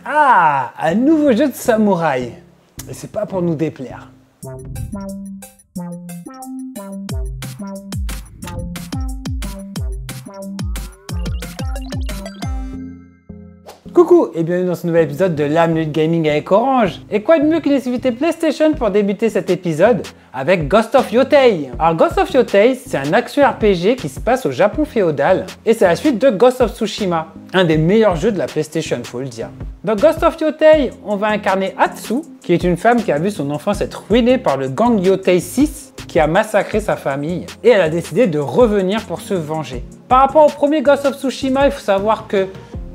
Ah, un nouveau jeu de samouraï. Et c'est pas pour nous déplaire. Coucou et bienvenue dans ce nouvel épisode de la Minute Gaming avec Orange. Et quoi de mieux qu'une exclusivité PlayStation pour débuter cet épisode avec Ghost of Yotei. Alors Ghost of Yotei, c'est un action RPG qui se passe au Japon féodal et c'est la suite de Ghost of Tsushima, un des meilleurs jeux de la PlayStation, faut le dire. Dans Ghost of Yotei, on va incarner Atsu, qui est une femme qui a vu son enfance être ruinée par le gang Yotei 6 qui a massacré sa famille et elle a décidé de revenir pour se venger. Par rapport au premier Ghost of Tsushima, il faut savoir que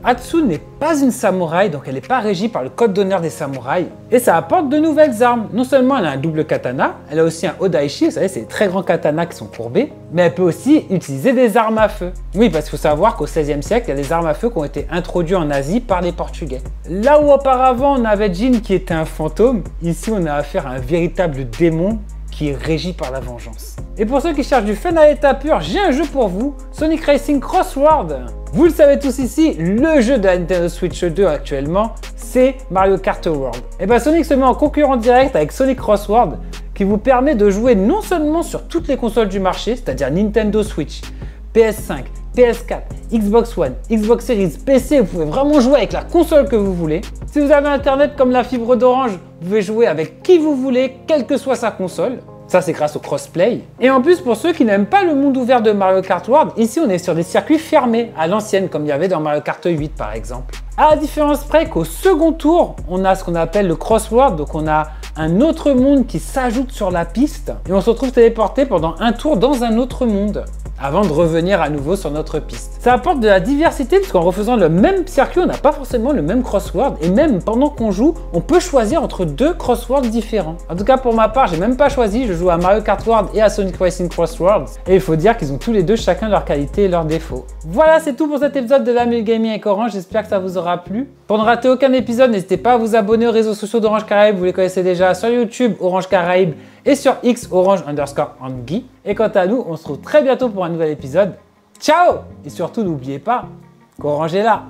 Atsu n'est pas une samouraï, donc elle n'est pas régie par le code d'honneur des samouraïs. Et ça apporte de nouvelles armes. Non seulement elle a un double katana, elle a aussi un odaishi, vous savez, c'est des très grands katanas qui sont courbés, mais elle peut aussi utiliser des armes à feu. Oui, parce qu'il faut savoir qu'au XVIe siècle, il y a des armes à feu qui ont été introduites en Asie par les Portugais. Là où auparavant on avait Jin qui était un fantôme, ici on a affaire à un véritable démon qui est régi par la vengeance. Et pour ceux qui cherchent du fun à l'état pur, j'ai un jeu pour vous, Sonic Racing Crossworld. Vous le savez tous ici, le jeu de la Nintendo Switch 2 actuellement, c'est Mario Kart World. Et bien Sonic se met en concurrent direct avec Sonic Crossworld, qui vous permet de jouer non seulement sur toutes les consoles du marché, c'est-à-dire Nintendo Switch, PS5, PS4, Xbox One, Xbox Series, PC, vous pouvez vraiment jouer avec la console que vous voulez. Si vous avez internet comme la fibre d'Orange, vous pouvez jouer avec qui vous voulez, quelle que soit sa console. Ça, c'est grâce au crossplay. Et en plus, pour ceux qui n'aiment pas le monde ouvert de Mario Kart World, ici, on est sur des circuits fermés à l'ancienne, comme il y avait dans Mario Kart 8, par exemple. À la différence près qu'au second tour, on a ce qu'on appelle le crossworld, donc on a un autre monde qui s'ajoute sur la piste et on se retrouve téléporté pendant un tour dans un autre monde avant de revenir à nouveau sur notre piste. Ça apporte de la diversité parce qu'en refaisant le même circuit, on n'a pas forcément le même crossword et même pendant qu'on joue, on peut choisir entre deux crosswords différents. En tout cas, pour ma part, j'ai même pas choisi, je joue à Mario Kart World et à Sonic Racing Crossworld et il faut dire qu'ils ont tous les deux chacun leurs qualités et leurs défauts. Voilà, c'est tout pour cet épisode de la Minute Gaming avec Orange, j'espère que ça vous aura plu. Pour ne rater aucun épisode, n'hésitez pas à vous abonner aux réseaux sociaux d'Orange Caraïbes, vous les connaissez déjà, sur YouTube Orange Caraïbes et sur X Orange_Anguille. Et quant à nous, on se retrouve très bientôt pour un nouvel épisode. Ciao! Et surtout, n'oubliez pas qu'Orange est là.